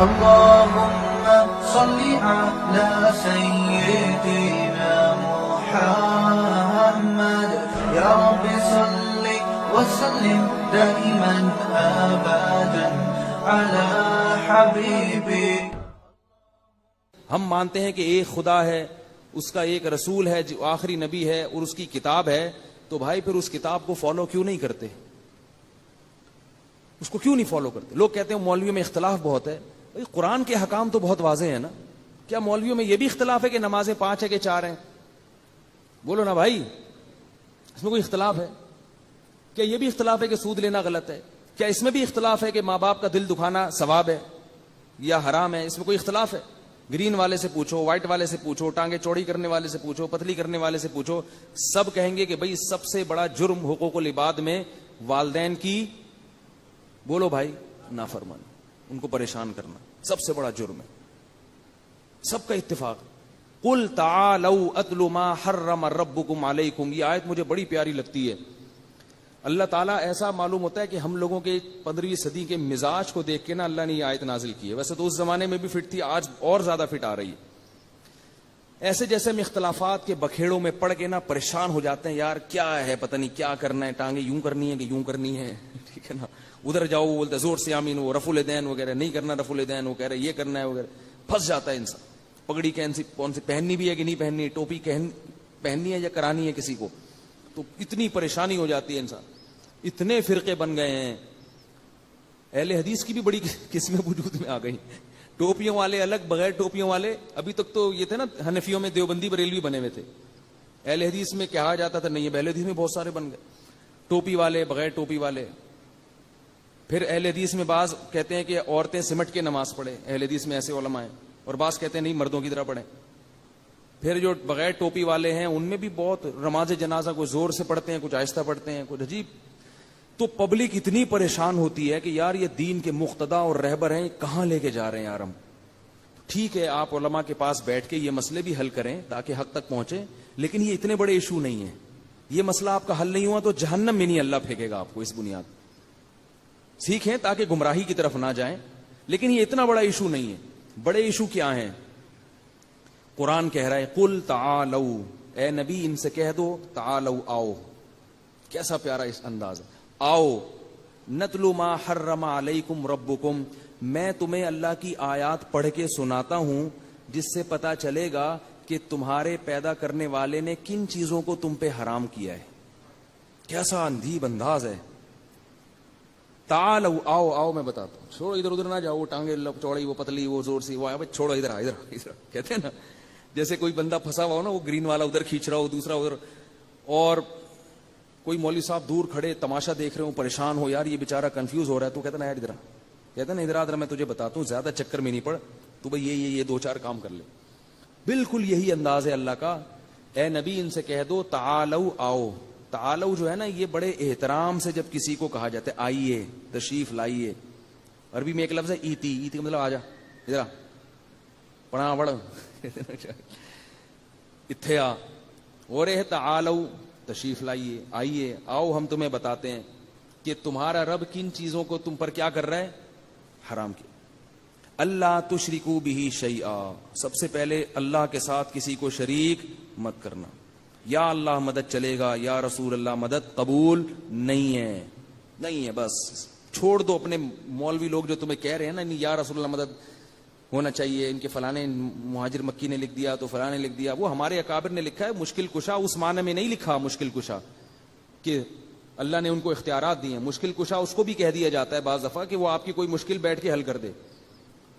اللهم صل على سيدنا محمد يا رب صل وسلم دائما ابدا على حبيبك. ہم مانتے ہیں کہ ایک خدا ہے، اس کا ایک رسول ہے جو آخری نبی ہے اور اس کی کتاب ہے، تو بھائی پھر اس کتاب کو فالو کیوں نہیں کرتے؟ اس کو کیوں نہیں فالو کرتے؟ لوگ کہتے ہیں مولویوں میں اختلاف بہت ہے. بھائی قرآن کے حکام تو بہت واضح ہیں نا. کیا مولویوں میں یہ بھی اختلاف ہے کہ نمازیں 5 ہے کہ 4 ہیں؟ بولو نا بھائی، اس میں کوئی اختلاف ہے؟ کیا یہ بھی اختلاف ہے کہ سود لینا غلط ہے؟ کیا اس میں بھی اختلاف ہے کہ ماں باپ کا دل دکھانا ثواب ہے یا حرام ہے؟ اس میں کوئی اختلاف ہے؟ گرین والے سے پوچھو، وائٹ والے سے پوچھو، ٹانگیں چوڑی کرنے والے سے پوچھو، پتلی کرنے والے سے پوچھو، سب کہیں گے کہ بھائی سب سے بڑا جرم حقوق العباد میں والدین کی، بولو بھائی، نافرمانی، ان کو پریشان کرنا سب سے بڑا جرم ہے. سب کا اتفاق. قل تعالوا اتل ما حرم ربکم علیکم، یہ آیت مجھے بڑی پیاری لگتی ہے. اللہ تعالیٰ ایسا معلوم ہوتا ہے کہ ہم لوگوں کے 15ویں صدی کے مزاج کو دیکھ کے نا اللہ نے یہ آیت نازل کی ہے. ویسے تو اس زمانے میں بھی فٹ تھی، آج اور زیادہ فٹ آ رہی ہے. ایسے جیسے ہم اختلافات کے بکھیڑوں میں پڑ کے نا پریشان ہو جاتے ہیں، یار کیا ہے پتہ نہیں کیا کرنا ہے، ٹانگیں یوں کرنی ہے کہ یوں کرنی ہے، ٹھیک ہے نا. ادھر جاؤ وہ بولتے زور سے آمین، وہ رفع الیدین وغیرہ نہیں کرنا، رفع الیدین وہ کہہ رہے یہ کرنا ہے وغیرہ. پھنس جاتا ہے انسان. پگڑی کون سی پہننی بھی ہے کہ نہیں پہننی، ٹوپی پہننی ہے یا کرانی ہے کسی کو، تو اتنی پریشانی ہو جاتی ہے انسان. اتنے فرقے بن گئے ہیں. اہل حدیث کی بھی بڑی قسمیں وجود میں آ گئی. ٹوپیوں والے الگ، بغیر ٹوپیوں والے. ابھی تک تو یہ تھے نا حنفیوں میں دیوبندی بریلوی بنے ہوئے تھے. اہل حدیث میں کہا جاتا تھا نہیں، اہل حدیث میں بہت سارے بن گئے، ٹوپی والے، بغیر ٹوپی والے. پھر اہل حدیث میں بعض کہتے ہیں کہ عورتیں سمٹ کے نماز پڑھیں، اہل حدیث میں ایسے علماء ہیں. اور بعض کہتے ہیں نہیں، مردوں کی طرح پڑھیں. پھر جو بغیر ٹوپی والے ہیں ان میں بھی بہت نماز جنازہ کچھ زور سے پڑھتے ہیں، کچھ آہستہ پڑھتے ہیں، کچھ عجیب. تو پبلک اتنی پریشان ہوتی ہے کہ یار یہ دین کے مقتدا اور رہبر ہیں، کہاں لے کے جا رہے ہیں یار ہم. ٹھیک ہے آپ علماء کے پاس بیٹھ کے یہ مسئلے بھی حل کریں تاکہ حق تک پہنچے، لیکن یہ اتنے بڑے ایشو نہیں ہیں. یہ مسئلہ آپ کا حل نہیں ہوا تو جہنم میں نہیں اللہ پھینکے گا آپ کو اس بنیاد. سیکھیں تاکہ گمراہی کی طرف نہ جائیں، لیکن یہ اتنا بڑا ایشو نہیں ہے. بڑے ایشو کیا ہیں؟ قرآن کہہ رہا ہے قل تعالوا، اے نبی ان سے کہہ دو تعالوا، آؤ. کیسا پیارا اس انداز ہے. آؤ نتلو ما حرم علیکم ربکم، میں تمہیں اللہ کی آیات پڑھ کے سناتا ہوں جس سے پتا چلے گا کہ تمہارے پیدا کرنے والے نے کن چیزوں کو تم پہ حرام کیا ہے. کیسا اندھیب انداز ہے. تعالوا، آؤ آؤ میں بتاتا ہوں. چھوڑو ادھر ادھر نہ جاؤ، وہ ٹانگیں چوڑی، وہ پتلی، وہ زور سی، وہ آیا بھائی چھوڑو ادھر ادھر کہتے ہیں نا. جیسے کوئی بندہ پھنسا ہوا ہو نا، وہ گرین والا ادھر کھینچ رہا ہو، دوسرا ادھر، اور کوئی مولوی صاحب دور کھڑے تماشا دیکھ رہے ہو، پریشان ہو، یار یہ بیچارہ کنفیوز ہو رہا ہے. تو کہتا نا یار ادھر، کہتا نا ادھر ادھر میں تجھے بتاتا ہوں، زیادہ چکر میں نہیں پڑ تو بھائی یہ 2-4 کام کر لے. بالکل یہی انداز ہے اللہ کا. اے نبی ان سے کہہ دو تعالوا، آؤ. تعالوا جو ہے نا یہ بڑے احترام سے جب کسی کو کہا جاتا ہے آئیے، تشریف لائیے. عربی میں ایک لفظ ہے ایتی، ایتی کا مطلب آ جا، ادھر پڑھا پڑھ اتھے آ. اور تعالوا تشریف لائیے، آئیے، آؤ ہم تمہیں بتاتے ہیں کہ تمہارا رب کن چیزوں کو تم پر کیا کر رہا ہے، حرام کیا. اللہ تشرکو بہ شیئا، سب سے پہلے اللہ کے ساتھ کسی کو شریک مت کرنا. یا اللہ مدد چلے گا، یا رسول اللہ مدد قبول نہیں ہے. نہیں ہے، بس چھوڑ دو. اپنے مولوی لوگ جو تمہیں کہہ رہے ہیں نا یا رسول اللہ مدد ہونا چاہیے، ان کے فلانے مہاجر مکی نے لکھ دیا تو فلانے نے لکھ دیا، وہ ہمارے اکابر نے لکھا ہے. مشکل کشا اس معنی میں نہیں لکھا مشکل کشا کہ اللہ نے ان کو اختیارات دیے ہیں. مشکل کشا اس کو بھی کہہ دیا جاتا ہے بعض دفعہ کہ وہ آپ کی کوئی مشکل بیٹھ کے حل کر دے،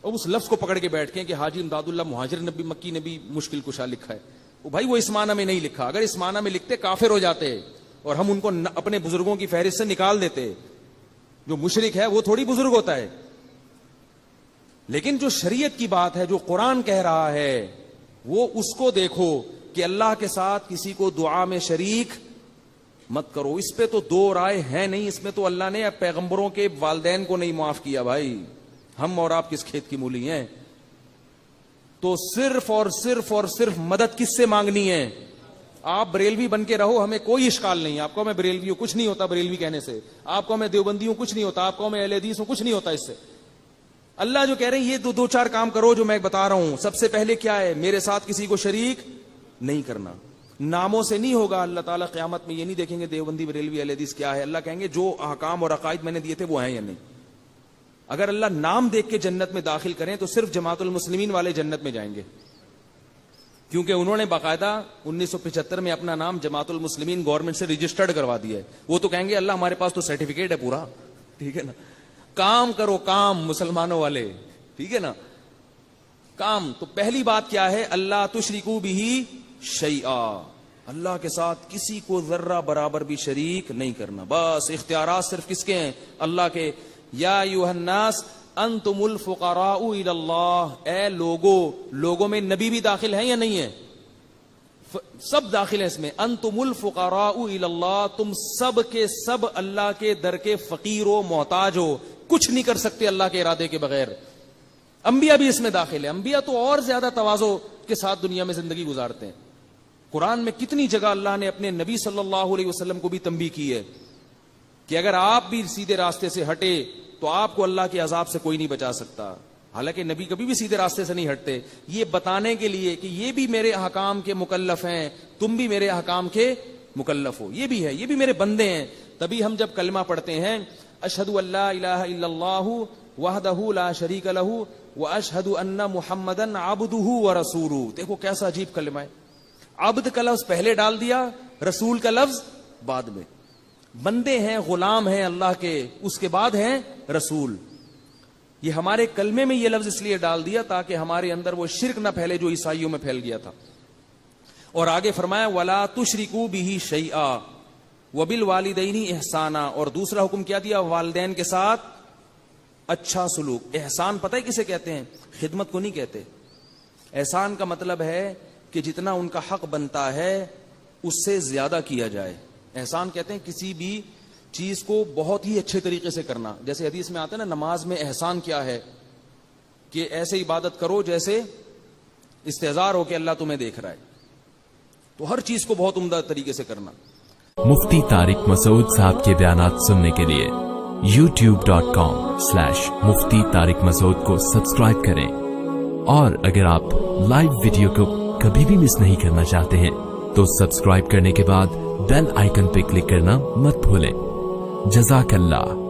اور اس لفظ کو پکڑ کے بیٹھ کے کہ حاجی امداد اللہ مہاجر نبی مکی نے بھی مشکل کشا لکھا ہے. وہ بھائی وہ اس معنی میں نہیں لکھا. اگر اس معنی میں لکھتے کافر ہو جاتے اور ہم ان کو اپنے بزرگوں کی فہرست سے نکال دیتے. جو مشرک ہے وہ تھوڑی بزرگ ہوتا ہے. لیکن جو شریعت کی بات ہے، جو قرآن کہہ رہا ہے، وہ اس کو دیکھو کہ اللہ کے ساتھ کسی کو دعا میں شریک مت کرو. اس پہ تو 2 رائے ہیں نہیں. اس میں تو اللہ نے پیغمبروں کے والدین کو نہیں معاف کیا. بھائی ہم اور آپ کس کھیت کی مولی ہیں؟ تو صرف اور صرف مدد کس سے مانگنی ہے؟ آپ بریلوی بن کے رہو، ہمیں کوئی اشکال نہیں. آپ کو میں بریلوی ہوں، کچھ نہیں ہوتا بریلوی کہنے سے. آپ کو میں دیوبندی ہوں، کچھ نہیں ہوتا. آپ کو میں اہل حدیث ہوں، کچھ نہیں ہوتا اس سے. اللہ جو کہہ رہے ہیں یہ دو چار کام کرو جو میں بتا رہا ہوں. سب سے پہلے کیا ہے؟ میرے ساتھ کسی کو شریک نہیں کرنا. ناموں سے نہیں ہوگا. اللہ تعالیٰ قیامت میں یہ نہیں دیکھیں گے دیوبندی بریلوی اہل حدیث کیا ہے. اللہ کہیں گے جو احکام اور عقائد میں نے دیے تھے وہ ہیں یا نہیں. اگر اللہ نام دیکھ کے جنت میں داخل کریں تو صرف جماعت المسلمین والے جنت میں جائیں گے, کیونکہ انہوں نے باقاعدہ 1975 میں اپنا نام جماعت المسلمین گورنمنٹ سے رجسٹرڈ کروا دیا ہے. وہ تو کہیں گے اللہ ہمارے پاس تو سرٹیفکیٹ ہے پورا, ٹھیک ہے نا. کام کرو کام مسلمانوں والے, ٹھیک ہے نا, کام. تو پہلی بات کیا ہے؟ اللہ تشرکو بہ شیئا, اللہ کے ساتھ کسی کو ذرہ برابر بھی شریک نہیں کرنا. بس اختیارات صرف کس کے ہیں؟ اللہ کے. یا ایھا الناس انتم الفقراء الی اللہ, اے لوگوں میں نبی بھی داخل ہیں یا نہیں ہے؟ سب داخل ہیں اس میں. انتم الفقراء الی اللہ, تم سب کے سب اللہ کے در کے فقیر ہو, محتاج ہو, کچھ نہیں کر سکتے اللہ کے ارادے کے بغیر. انبیاء بھی اس میں داخل ہیں. انبیاء تو اور زیادہ تواضع کے ساتھ دنیا میں زندگی گزارتے ہیں. قرآن میں کتنی جگہ اللہ نے اپنے نبی صلی اللہ علیہ وسلم کو بھی تنبیہ کی ہے کہ اگر آپ بھی سیدھے راستے سے ہٹے تو آپ کو اللہ کے عذاب سے کوئی نہیں بچا سکتا. حالانکہ نبی کبھی بھی سیدھے راستے سے نہیں ہٹتے, یہ بتانے کے لیے کہ یہ بھی میرے احکام کے مکلف ہیں, تم بھی میرے احکام کے مکلف ہو, یہ بھی ہے, یہ بھی میرے بندے ہیں. تبھی ہم جب کلمہ پڑھتے ہیں اشہد ان لا الہ الا اللہ وحدہ لا شریک لہ واشہد ان محمدا عبدہ ورسولہ. دیکھو کیسا عجیب کلمہ ہے. عبد کا لفظ پہلے ڈال دیا, رسول کا لفظ بعد میں. بندے ہیں, غلام ہیں اللہ کے, اس کے بعد ہیں رسول. یہ ہمارے کلمے میں یہ لفظ اس لیے ڈال دیا تاکہ ہمارے اندر وہ شرک نہ پھیلے جو عیسائیوں میں پھیل گیا تھا. اور آگے فرمایا ولا تشرکوا بہ شیئا وبالوالدین احسانا. اور دوسرا حکم کیا دیا؟ والدین کے ساتھ اچھا سلوک. احسان پتہ ہے کسے کہتے ہیں؟ خدمت کو نہیں کہتے. احسان کا مطلب ہے کہ جتنا ان کا حق بنتا ہے اس سے زیادہ کیا جائے. احسان کہتے ہیں کسی بھی چیز کو بہت ہی اچھے طریقے سے کرنا. جیسے حدیث میں آتا ہے نا, نماز میں احسان کیا ہے کہ ایسے عبادت کرو جیسے استحضار ہو کہ اللہ تمہیں دیکھ رہا ہے. تو ہر چیز کو بہت عمدہ طریقے سے کرنا. مفتی طارق مسعود صاحب کے بیانات سننے کے لیے youtube.com/مفتی طارق مسعود کو سبسکرائب کریں. اور اگر آپ لائیو ویڈیو کو کبھی بھی مس نہیں کرنا چاہتے ہیں تو سبسکرائب کرنے کے بعد بیل آئیکن پہ کلک کرنا مت بھولیں. جزاک اللہ.